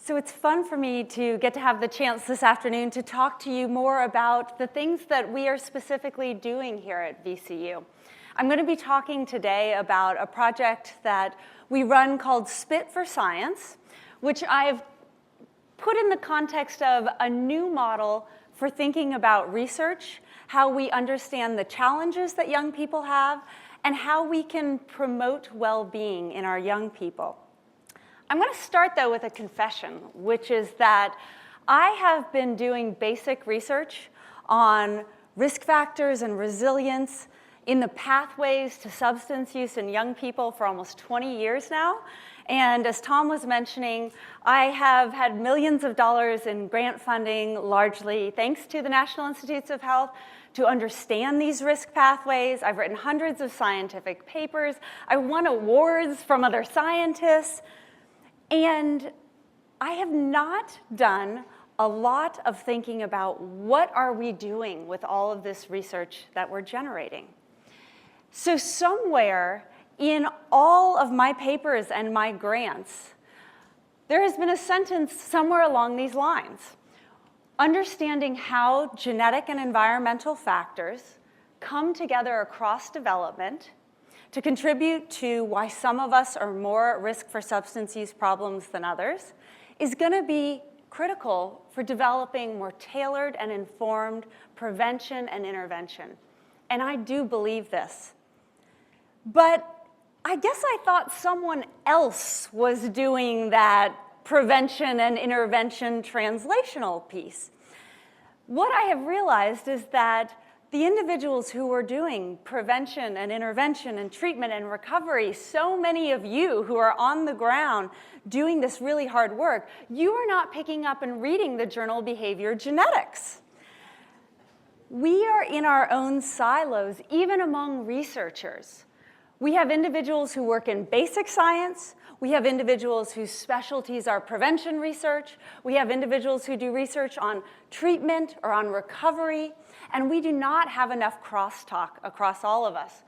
So it's fun for me to get to have the chance this afternoon to talk to you more about the things that we are specifically doing here at VCU. I'm going to be talking today about a project that we run called Spit for Science, which I've put in the context of a new model for thinking about research, how we understand the challenges that young people have, and how we can promote well-being in our young people. I'm going to start, though, with a confession, which is that I have been doing basic research on risk factors and resilience in the pathways to substance use in young people for almost 20 years now. And as Tom was mentioning, I have had millions of dollars in grant funding, largely thanks to the National Institutes of Health, to understand these risk pathways. I've written hundreds of scientific papers. I won awards from other scientists. And I have not done a lot of thinking about what are we doing with all of this research that we're generating. So somewhere in all of my papers and my grants, there has been a sentence somewhere along these lines. Understanding how genetic and environmental factors come together across development to contribute to why some of us are more at risk for substance use problems than others is going to be critical for developing more tailored and informed prevention and intervention. And I do believe this. But I guess I thought someone else was doing that prevention and intervention translational piece. What I have realized is that the individuals who are doing prevention and intervention and treatment and recovery, so many of you who are on the ground doing this really hard work, you are not picking up and reading the journal Behavior Genetics. We are in our own silos, even among researchers. We have individuals who work in basic science. We have individuals whose specialties are prevention research. We have individuals who do research on treatment or on recovery. And we do not have enough crosstalk across all of us.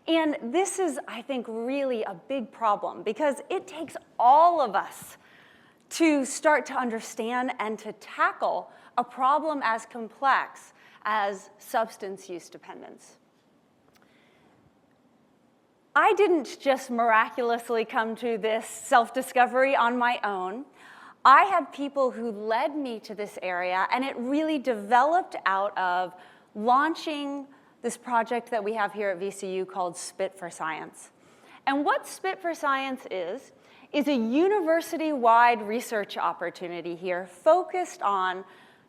And this is, I think, really a big problem because it takes all of us to start to understand and to tackle a problem as complex as substance use dependence. I didn't just miraculously come to this self-discovery on my own. I had people who led me to this area, and it really developed out of launching this project that we have here at VCU called Spit for Science. And what Spit for Science is a university-wide research opportunity here focused on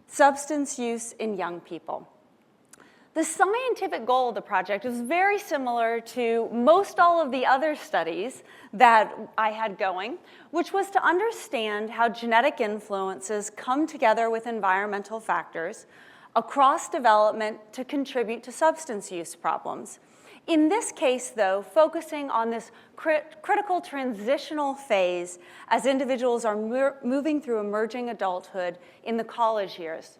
substance use in young people. The scientific goal of the project is very similar to most all of the other studies that I had going, which was to understand how genetic influences come together with environmental factors across development to contribute to substance use problems. In this case, though, focusing on this critical transitional phase as individuals are moving through emerging adulthood in the college years.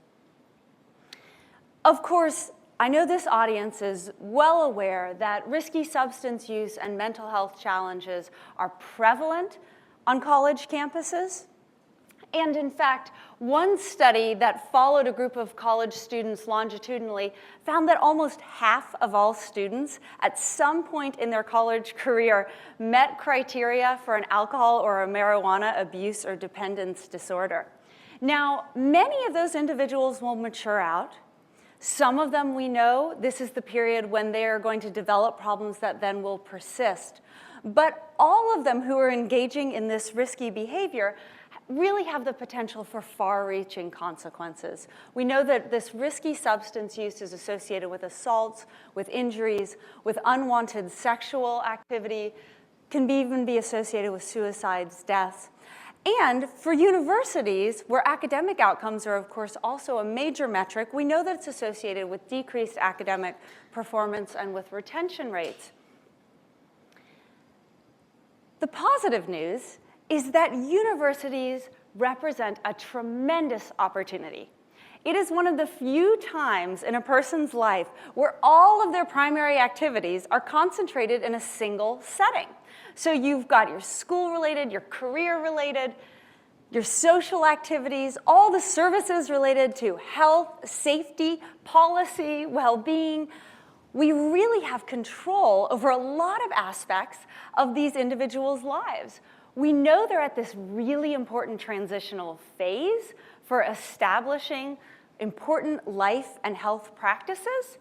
Of course, I know this audience is well aware that risky substance use and mental health challenges are prevalent on college campuses. And in fact, one study that followed a group of college students longitudinally found that almost half of all students at some point in their college career met criteria for an alcohol or a marijuana abuse or dependence disorder. Now, many of those individuals will mature out. Some of them we know this is the period when they are going to develop problems that then will persist. But all of them who are engaging in this risky behavior really have the potential for far-reaching consequences. We know that this risky substance use is associated with assaults, with injuries, with unwanted sexual activity, can even be associated with suicides, deaths. And for universities, where academic outcomes are, of course, also a major metric, we know that it's associated with decreased academic performance and with retention rates. The positive news is that universities represent a tremendous opportunity. It is one of the few times in a person's life where all of their primary activities are concentrated in a single setting. So you've got your school-related, your career-related, your social activities, all the services related to health, safety, policy, well-being. We really have control over a lot of aspects of these individuals' lives. We know they're at this really important transitional phase for establishing important life and health practices.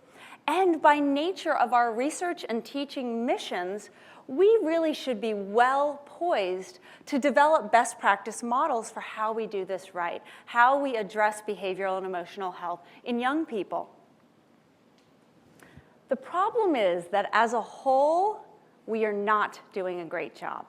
And by nature of our research and teaching missions, we really should be well poised to develop best practice models for how we do this right, how we address behavioral and emotional health in young people. The problem is that as a whole, we are not doing a great job.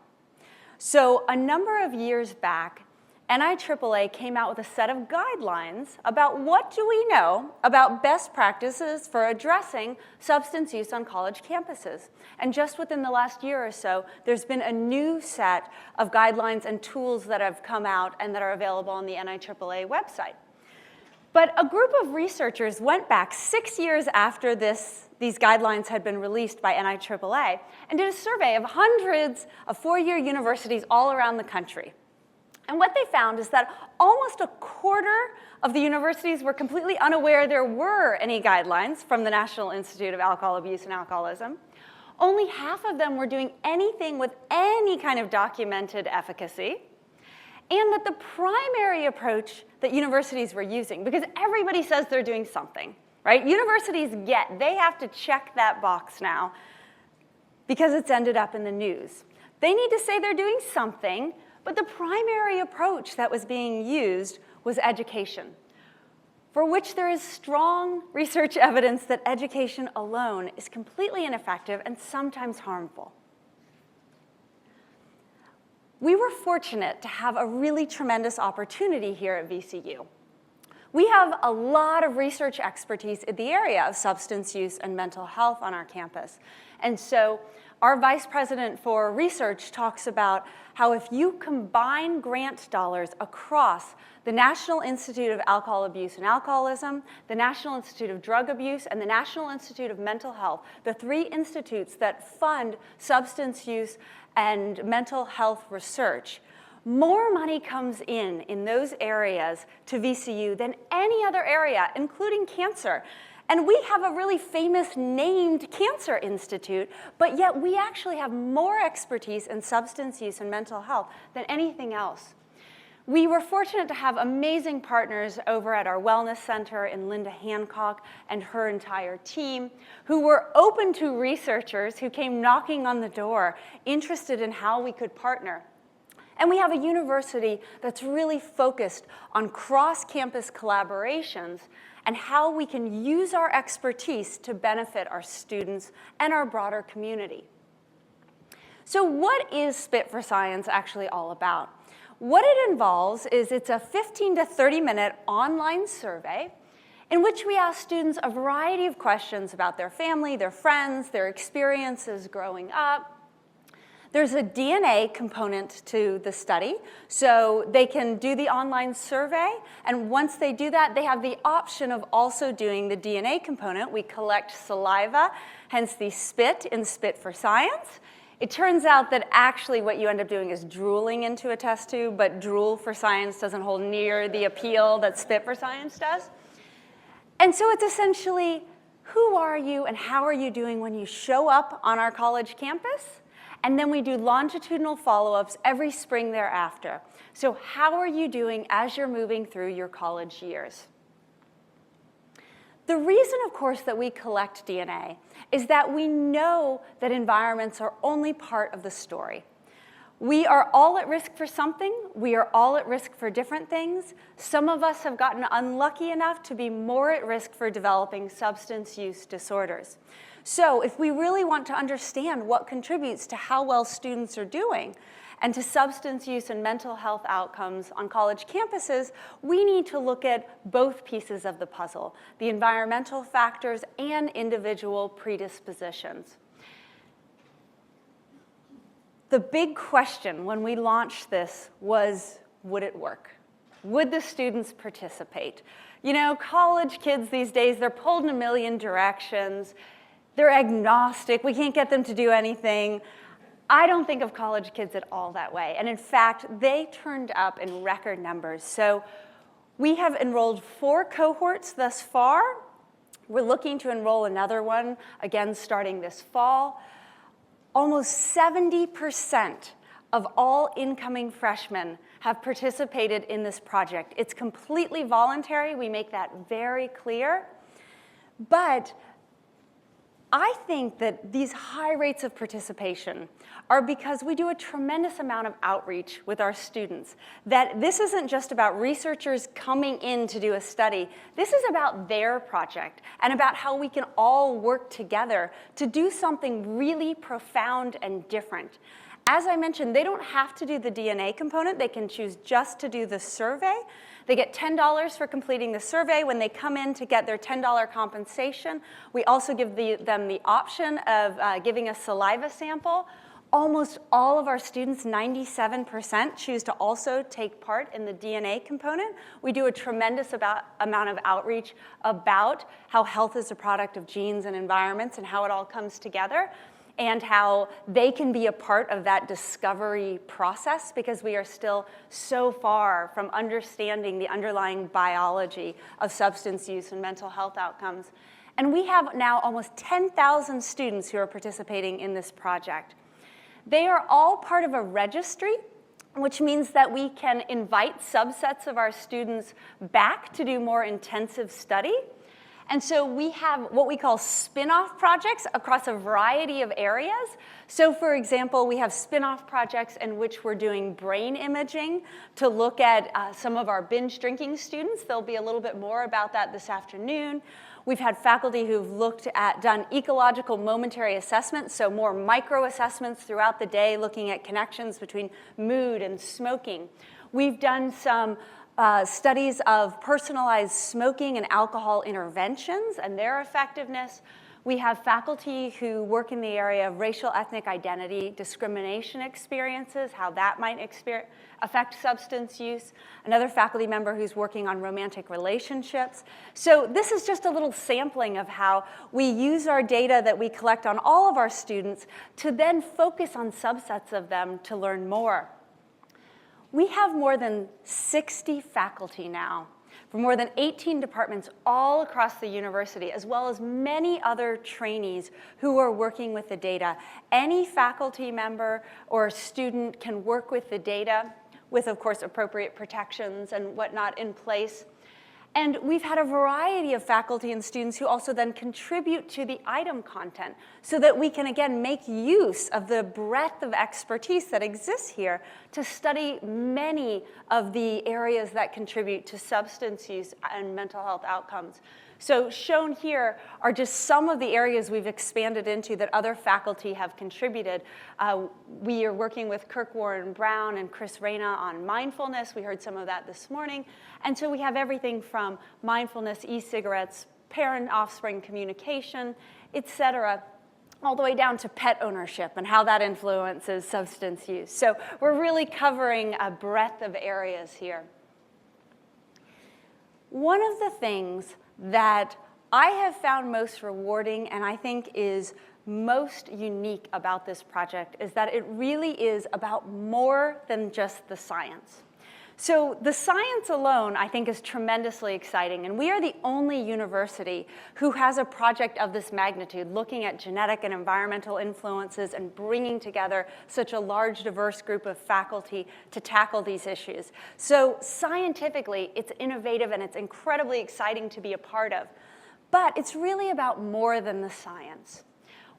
So a number of years back, NIAAA came out with a set of guidelines about what do we know about best practices for addressing substance use on college campuses. And just within the last year or so, there's been a new set of guidelines and tools that have come out and that are available on the NIAAA website. But a group of researchers went back 6 years after these guidelines had been released by NIAAA and did a survey of hundreds of four-year universities all around the country. And what they found is that almost a quarter of the universities were completely unaware there were any guidelines from the National Institute of Alcohol Abuse and Alcoholism. Only half of them were doing anything with any kind of documented efficacy. And that the primary approach that universities were using, because everybody says they're doing something, right? Universities they have to check that box now because it's ended up in the news. They need to say they're doing something, but the primary approach that was being used was education, for which there is strong research evidence that education alone is completely ineffective and sometimes harmful. We were fortunate to have a really tremendous opportunity here at VCU. We have a lot of research expertise in the area of substance use and mental health on our campus. And so our vice president for research talks about how if you combine grant dollars across the National Institute of Alcohol Abuse and Alcoholism, the National Institute of Drug Abuse, and the National Institute of Mental Health, the three institutes that fund substance use and mental health research, more money comes in those areas to VCU than any other area, including cancer. And we have a really famous named cancer institute, but yet we actually have more expertise in substance use and mental health than anything else. We were fortunate to have amazing partners over at our wellness center in Linda Hancock and her entire team who were open to researchers who came knocking on the door, interested in how we could partner. And we have a university that's really focused on cross-campus collaborations and how we can use our expertise to benefit our students and our broader community. So what is Spit for Science actually all about? What it involves is it's a 15 to 30-minute online survey in which we ask students a variety of questions about their family, their friends, their experiences growing up. There's a DNA component to the study, so they can do the online survey, and once they do that, they have the option of also doing the DNA component. We collect saliva, hence the spit in Spit for Science. It turns out that actually what you end up doing is drooling into a test tube, but Drool for Science doesn't hold near the appeal that Spit for Science does. And so it's essentially, who are you and how are you doing when you show up on our college campus? And then we do longitudinal follow-ups every spring thereafter. So how are you doing as you're moving through your college years? The reason, of course, that we collect DNA is that we know that environments are only part of the story. We are all at risk for something. We are all at risk for different things. Some of us have gotten unlucky enough to be more at risk for developing substance use disorders. So if we really want to understand what contributes to how well students are doing and to substance use and mental health outcomes on college campuses, we need to look at both pieces of the puzzle, the environmental factors and individual predispositions. The big question when we launched this was, would it work? Would the students participate? You know, college kids these days, they're pulled in a million directions. They're agnostic. We can't get them to do anything. I don't think of college kids at all that way. And in fact, they turned up in record numbers. So we have enrolled 4 cohorts thus far. We're looking to enroll another one, again, starting this fall. Almost 70% of all incoming freshmen have participated in this project. It's completely voluntary. We make that very clear. But I think that these high rates of participation are because we do a tremendous amount of outreach with our students. That this isn't just about researchers coming in to do a study. This is about their project and about how we can all work together to do something really profound and different. As I mentioned, they don't have to do the DNA component. They can choose just to do the survey. They get $10 for completing the survey. When they come in to get their $10 compensation, we also give them the option of giving a saliva sample. Almost all of our students, 97%, choose to also take part in the DNA component. We do a tremendous amount of outreach about how health is a product of genes and environments and how it all comes together, and how they can be a part of that discovery process, because we are still so far from understanding the underlying biology of substance use and mental health outcomes. And we have now almost 10,000 students who are participating in this project. They are all part of a registry, which means that we can invite subsets of our students back to do more intensive study. And so we have what we call spin-off projects across a variety of areas. So for example, we have spin-off projects in which we're doing brain imaging to look at some of our binge drinking students. There'll be a little bit more about that this afternoon. We've had faculty who've done ecological momentary assessments, so more micro assessments throughout the day, looking at connections between mood and smoking. We've done some studies of personalized smoking and alcohol interventions and their effectiveness. We have faculty who work in the area of racial ethnic identity discrimination experiences, how that might affect substance use. Another faculty member who's working on romantic relationships. So this is just a little sampling of how we use our data that we collect on all of our students to then focus on subsets of them to learn more. We have more than 60 faculty now from more than 18 departments all across the university, as well as many other trainees who are working with the data. Any faculty member or student can work with the data with, of course, appropriate protections and whatnot in place. And we've had a variety of faculty and students who also then contribute to the item content so that we can, again, make use of the breadth of expertise that exists here to study many of the areas that contribute to substance use and mental health outcomes. So shown here are just some of the areas we've expanded into that other faculty have contributed. We are working with Kirk Warren Brown and Chris Reyna on mindfulness. We heard some of that this morning. And so we have everything from mindfulness, e-cigarettes, parent-offspring communication, et cetera, all the way down to pet ownership and how that influences substance use. So we're really covering a breadth of areas here. One of the things that I have found most rewarding and I think is most unique about this project is that it really is about more than just the science. So the science alone, I think, is tremendously exciting, and we are the only university who has a project of this magnitude, looking at genetic and environmental influences and bringing together such a large, diverse group of faculty to tackle these issues. So scientifically, it's innovative and it's incredibly exciting to be a part of. But it's really about more than the science.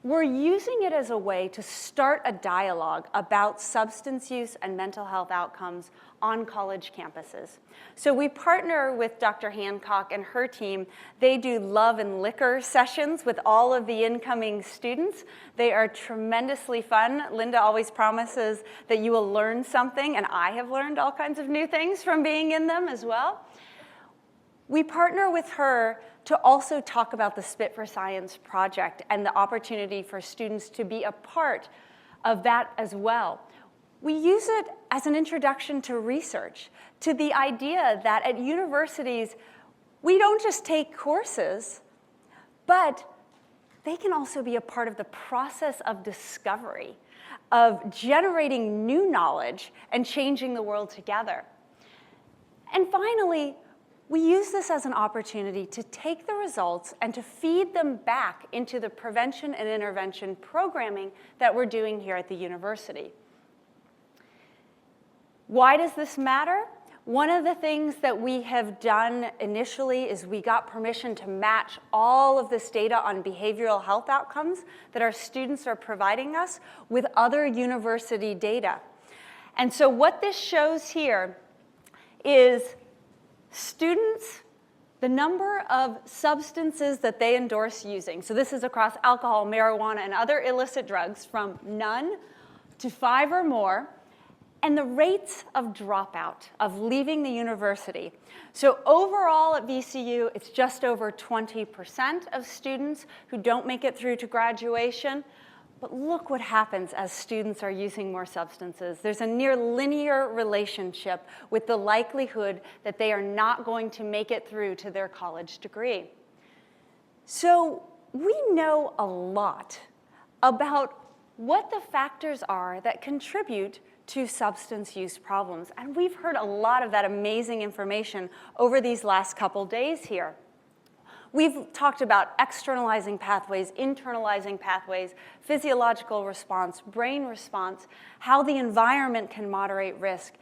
We're using it as a way to start a dialogue about substance use and mental health outcomes on college campuses. So we partner with Dr. Hancock and her team. They do love and liquor sessions with all of the incoming students. They are tremendously fun. Linda always promises that you will learn something, and I have learned all kinds of new things from being in them as well. We partner with her to also talk about the Spit for Science project and the opportunity for students to be a part of that as well. We use it as an introduction to research, to the idea that at universities, we don't just take courses, but they can also be a part of the process of discovery, of generating new knowledge and changing the world together. And finally, we use this as an opportunity to take the results and to feed them back into the prevention and intervention programming that we're doing here at the university. Why does this matter? One of the things that we have done initially is we got permission to match all of this data on behavioral health outcomes that our students are providing us with other university data. And so what this shows here is students, the number of substances that they endorse using. So this is across alcohol, marijuana, and other illicit drugs from none to 5 or more. And the rates of dropout, of leaving the university. So overall at VCU, it's just over 20% of students who don't make it through to graduation. But look what happens as students are using more substances. There's a near linear relationship with the likelihood that they are not going to make it through to their college degree. So we know a lot about what the factors are that contribute to substance use problems. And we've heard a lot of that amazing information over these last couple days here. We've talked about externalizing pathways, internalizing pathways, physiological response, brain response, how the environment can moderate risk.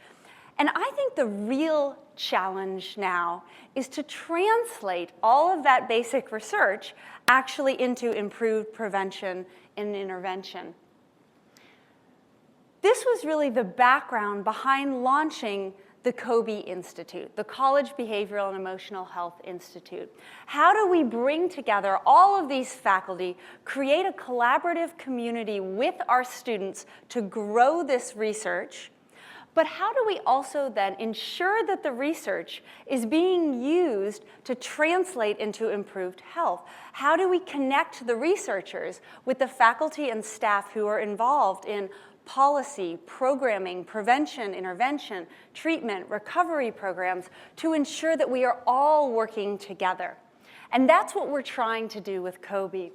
And I think the real challenge now is to translate all of that basic research actually into improved prevention and intervention. This was really the background behind launching the COBE Institute, the College Behavioral and Emotional Health Institute. How do we bring together all of these faculty, create a collaborative community with our students to grow this research? But how do we also then ensure that the research is being used to translate into improved health? How do we connect the researchers with the faculty and staff who are involved in policy, programming, prevention, intervention, treatment, recovery programs to ensure that we are all working together? And that's what we're trying to do with COBE.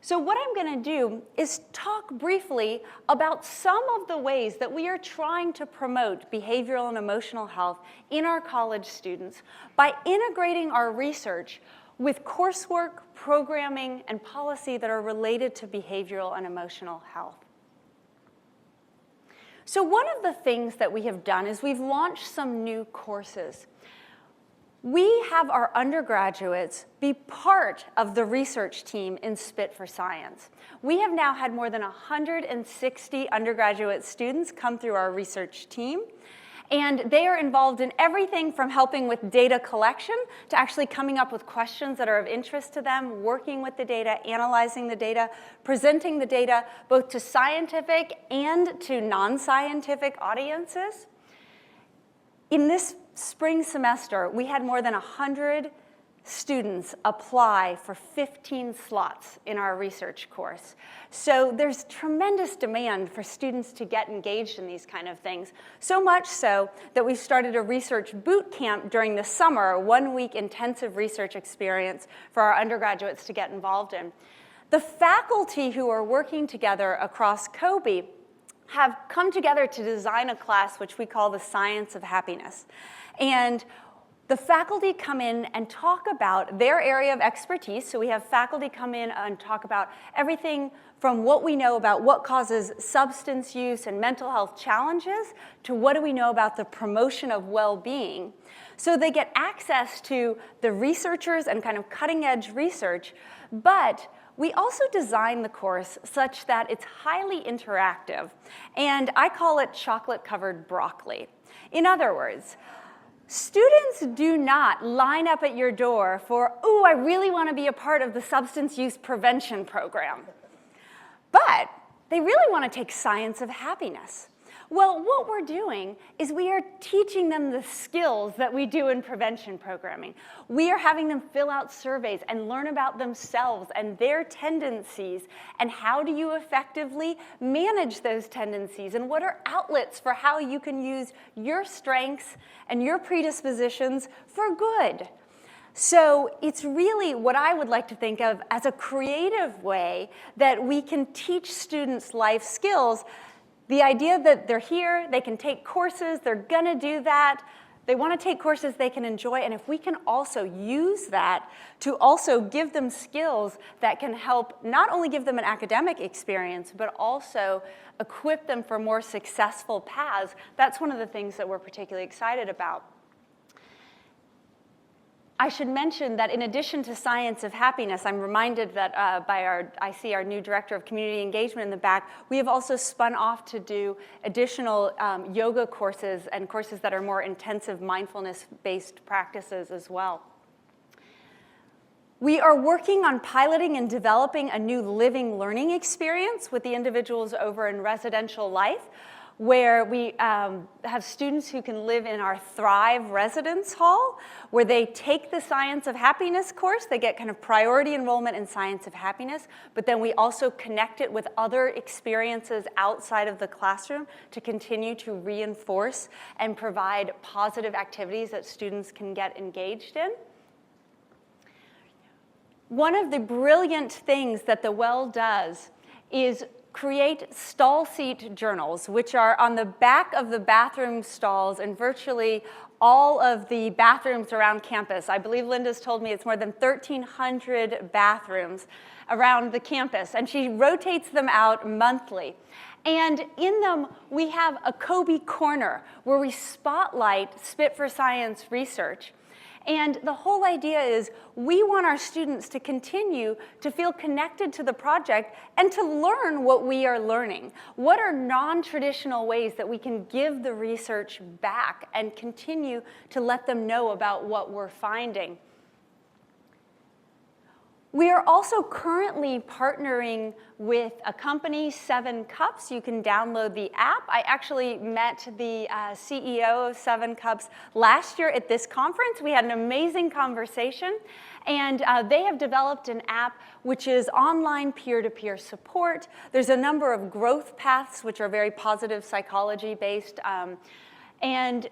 So what I'm going to do is talk briefly about some of the ways that we are trying to promote behavioral and emotional health in our college students by integrating our research with coursework, programming, and policy that are related to behavioral and emotional health. So one of the things that we have done is we've launched some new courses. We have our undergraduates be part of the research team in Spit for Science. We have now had more than 160 undergraduate students come through our research team, and they are involved in everything from helping with data collection to actually coming up with questions that are of interest to them, working with the data, analyzing the data, presenting the data both to scientific and to non-scientific audiences. In this spring semester, we had more than 100 students apply for 15 slots in our research course. So there's tremendous demand for students to get engaged in these kind of things, so much so that we've started a research boot camp during the summer, a 1-week intensive research experience for our undergraduates to get involved in. The faculty who are working together across COBE have come together to design a class which we call the Science of Happiness. And the faculty come in and talk about their area of expertise. So we have faculty come in and talk about everything from what we know about what causes substance use and mental health challenges to what do we know about the promotion of well-being. So they get access to the researchers and kind of cutting-edge research, but we also design the course such that it's highly interactive, and I call it chocolate-covered broccoli. In other words, students do not line up at your door for, ooh, I really want to be a part of the substance use prevention program. But they really want to take Science of Happiness. Well, what we're doing is we are teaching them the skills that we do in prevention programming. We are having them fill out surveys and learn about themselves and their tendencies and how do you effectively manage those tendencies and what are outlets for how you can use your strengths and your predispositions for good. So it's really what I would like to think of as a creative way that we can teach students life skills The idea that they're here, they can take courses, they're gonna do that, they want to take courses they can enjoy, and if we can also use that to also give them skills that can help not only give them an academic experience, but also equip them for more successful paths, that's one of the things that we're particularly excited about. I should mention that in addition to Science of Happiness, I'm reminded that I see our new Director of Community Engagement in the back, we have also spun off to do additional yoga courses and courses that are more intensive mindfulness-based practices as well. We are working on piloting and developing a new living learning experience with the individuals over in Residential Life, where we have students who can live in our Thrive Residence Hall, where they take the Science of Happiness course. They get kind of priority enrollment in Science of Happiness, but then we also connect it with other experiences outside of the classroom to continue to reinforce and provide positive activities that students can get engaged in. One of the brilliant things that the Well does is create stall seat journals, which are on the back of the bathroom stalls in virtually all of the bathrooms around campus. I believe Linda's told me it's more than 1,300 bathrooms around the campus, and she rotates them out monthly. And in them, we have a COBE corner where we spotlight Spit for Science research. And the whole idea is we want our students to continue to feel connected to the project and to learn what we are learning. What are non-traditional ways that we can give the research back and continue to let them know about what we're finding? We are also currently partnering with a company, 7 Cups. You can download the app. I actually met the CEO of 7 Cups last year at this conference. We had an amazing conversation, and they have developed an app which is online peer-to-peer support. There's a number of growth paths which are very positive psychology-based, and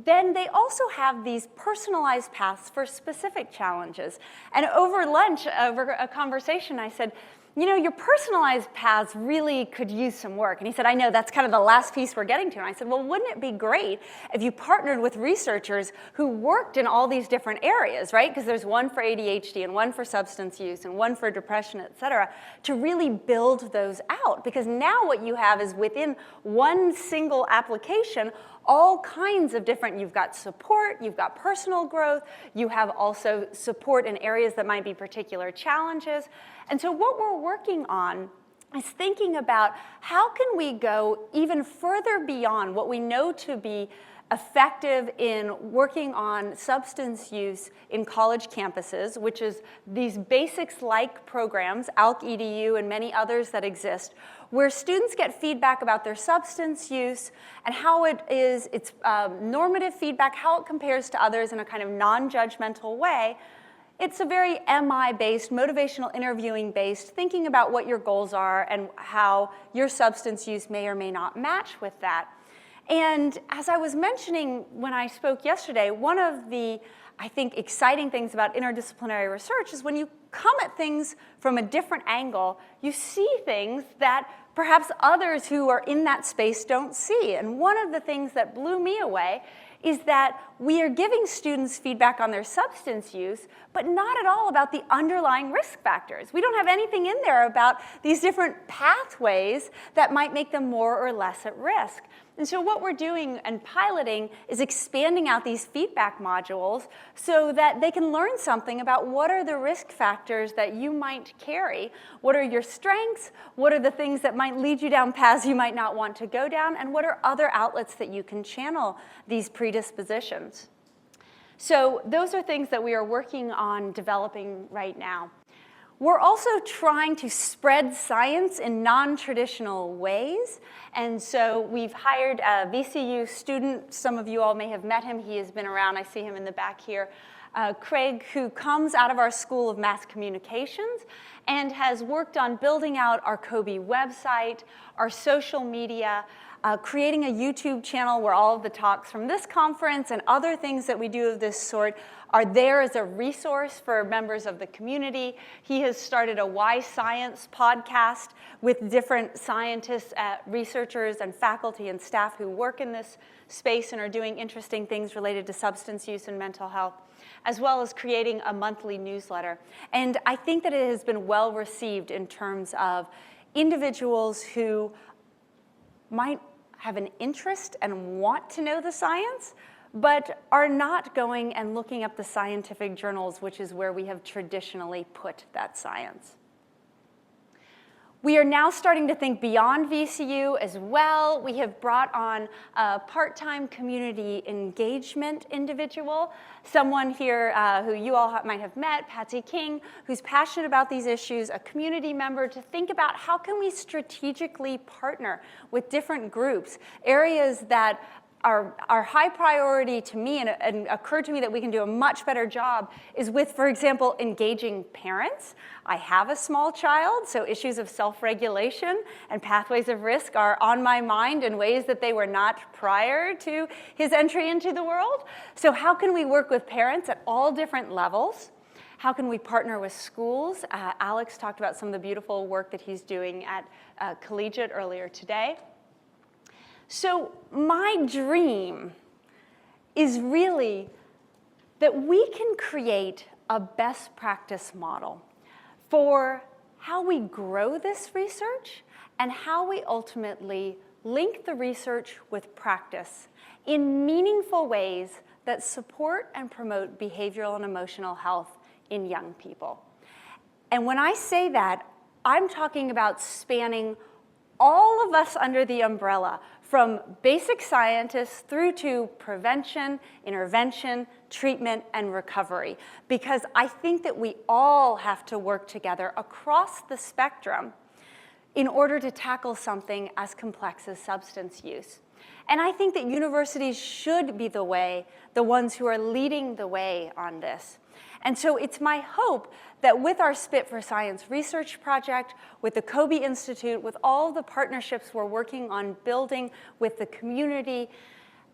then they also have these personalized paths for specific challenges. And over lunch, over a conversation, I said, you know, your personalized paths really could use some work. And he said, I know, that's kind of the last piece we're getting to. And I said, well, wouldn't it be great if you partnered with researchers who worked in all these different areas, right? Because there's one for ADHD and one for substance use and one for depression, et cetera, to really build those out. Because now what you have is within one single application, all kinds of different, you've got support, you've got personal growth, you have also support in areas that might be particular challenges. And so what we're working on is thinking about how can we go even further beyond what we know to be effective in working on substance use in college campuses, which is these basics-like programs, ALC-EDU and many others that exist, where students get feedback about their substance use and how it's normative feedback, how it compares to others in a kind of non-judgmental way. It's a very MI-based, motivational interviewing-based, thinking about what your goals are and how your substance use may or may not match with that. And as I was mentioning when I spoke yesterday, one of the, I think, exciting things about interdisciplinary research is when you come at things from a different angle, you see things that perhaps others who are in that space don't see. And one of the things that blew me away is that we are giving students feedback on their substance use, but not at all about the underlying risk factors. We don't have anything in there about these different pathways that might make them more or less at risk. And so what we're doing and piloting is expanding out these feedback modules so that they can learn something about what are the risk factors that you might carry, what are your strengths, what are the things that might lead you down paths you might not want to go down, and what are other outlets that you can channel these predispositions. So those are things that we are working on developing right now. We're also trying to spread science in non-traditional ways. And so we've hired a VCU student. Some of you all may have met him. He has been around. I see him in the back here. Craig, who comes out of our School of Mass Communications and has worked on building out our COBE website, our social media, creating a YouTube channel where all of the talks from this conference and other things that we do of this sort are there as a resource for members of the community. He has started a Why Science podcast with different scientists, researchers, and faculty and staff who work in this space and are doing interesting things related to substance use and mental health, as well as creating a monthly newsletter. And I think that it has been well received in terms of individuals who might have an interest and want to know the science, but are not going and looking up the scientific journals, which is where we have traditionally put that science. We are now starting to think beyond VCU as well. We have brought on a part-time community engagement individual, someone here who you all might have met, Patsy King, who's passionate about these issues, a community member, to think about how can we strategically partner with different groups, areas that are high priority to me and occurred to me that we can do a much better job is with, for example, engaging parents. I have a small child, so issues of self-regulation and pathways of risk are on my mind in ways that they were not prior to his entry into the world. So how can we work with parents at all different levels? How can we partner with schools? Alex talked about some of the beautiful work that he's doing at Collegiate earlier today. So my dream is really that we can create a best practice model for how we grow this research and how we ultimately link the research with practice in meaningful ways that support and promote behavioral and emotional health in young people. And when I say that, I'm talking about spanning all of us under the umbrella, from basic scientists through to prevention, intervention, treatment, and recovery. Because I think that we all have to work together across the spectrum in order to tackle something as complex as substance use. And I think that universities should be the ones who are leading the way on this. And so it's my hope that with our Spit for Science research project, with the COBE Institute, with all the partnerships we're working on building with the community,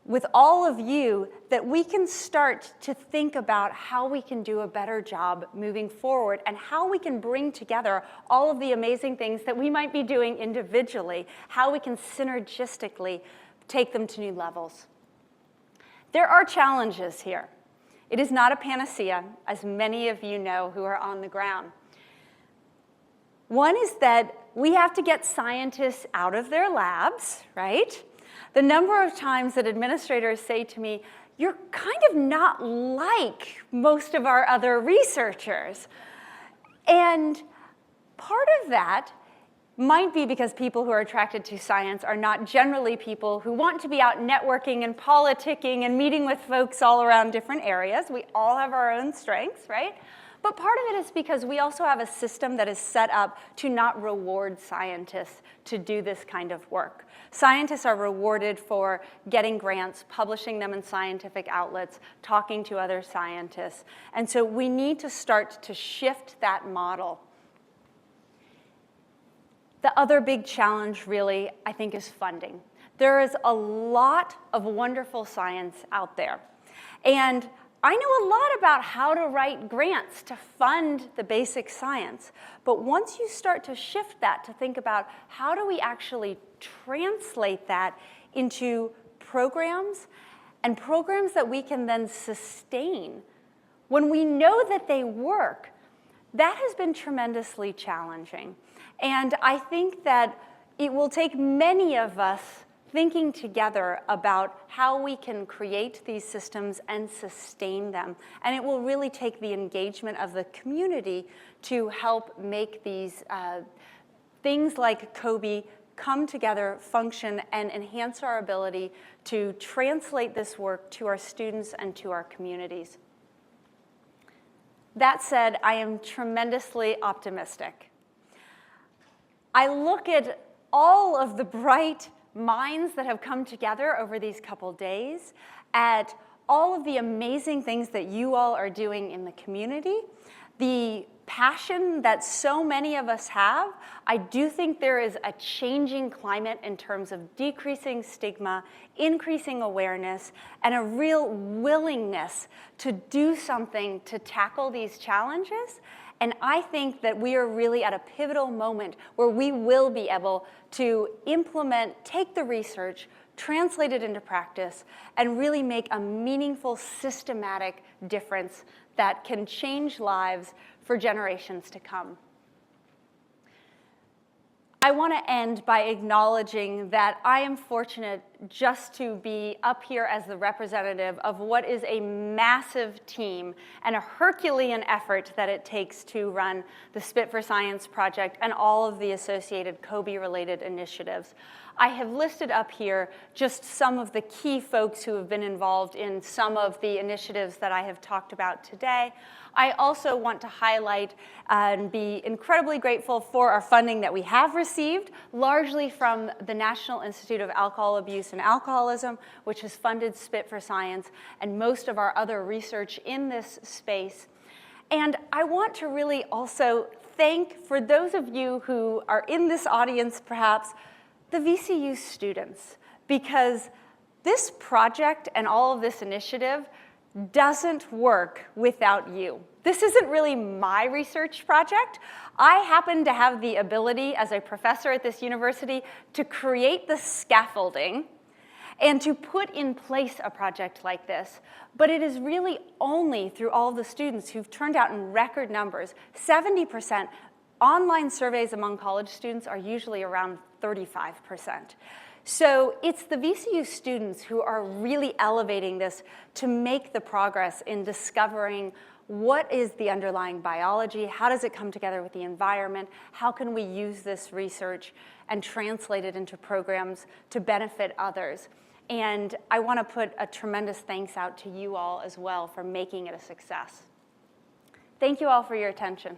with all of you, that we can start to think about how we can do a better job moving forward and how we can bring together all of the amazing things that we might be doing individually, how we can synergistically take them to new levels. There are challenges here. It is not a panacea, as many of you know who are on the ground. One is that we have to get scientists out of their labs, right? The number of times that administrators say to me, "You're kind of not like most of our other researchers." And part of that might be because people who are attracted to science are not generally people who want to be out networking and politicking and meeting with folks all around different areas. We all have our own strengths, right? But part of it is because we also have a system that is set up to not reward scientists to do this kind of work. Scientists are rewarded for getting grants, publishing them in scientific outlets, talking to other scientists. And so we need to start to shift that model. The other big challenge, really, I think, is funding. There is a lot of wonderful science out there. And I know a lot about how to write grants to fund the basic science. But once you start to shift that to think about how do we actually translate that into programs, and programs that we can then sustain, when we know that they work, that has been tremendously challenging. And I think that it will take many of us thinking together about how we can create these systems and sustain them. And it will really take the engagement of the community to help make these things like COBE come together, function, and enhance our ability to translate this work to our students and to our communities. That said, I am tremendously optimistic. I look at all of the bright minds that have come together over these couple days, at all of the amazing things that you all are doing in the community, the passion that so many of us have, I do think there is a changing climate in terms of decreasing stigma, increasing awareness, and a real willingness to do something to tackle these challenges. And I think that we are really at a pivotal moment where we will be able to implement, take the research, translate it into practice, and really make a meaningful, systematic difference that can change lives for generations to come. I want to end by acknowledging that I am fortunate just to be up here as the representative of what is a massive team and a Herculean effort that it takes to run the Spit for Science project and all of the associated COBE-related initiatives. I have listed up here just some of the key folks who have been involved in some of the initiatives that I have talked about today. I also want to highlight and be incredibly grateful for our funding that we have received, largely from the National Institute of Alcohol Abuse and Alcoholism, which has funded Spit for Science and most of our other research in this space. And I want to really also thank, for those of you who are in this audience perhaps, the VCU students, because this project and all of this initiative doesn't work without you. This isn't really my research project. I happen to have the ability as a professor at this university to create the scaffolding and to put in place a project like this. But it is really only through all the students who've turned out in record numbers. 70%. Online surveys among college students are usually around 35%. So it's the VCU students who are really elevating this to make the progress in discovering what is the underlying biology, how does it come together with the environment, how can we use this research and translate it into programs to benefit others. And I want to put a tremendous thanks out to you all as well for making it a success. Thank you all for your attention.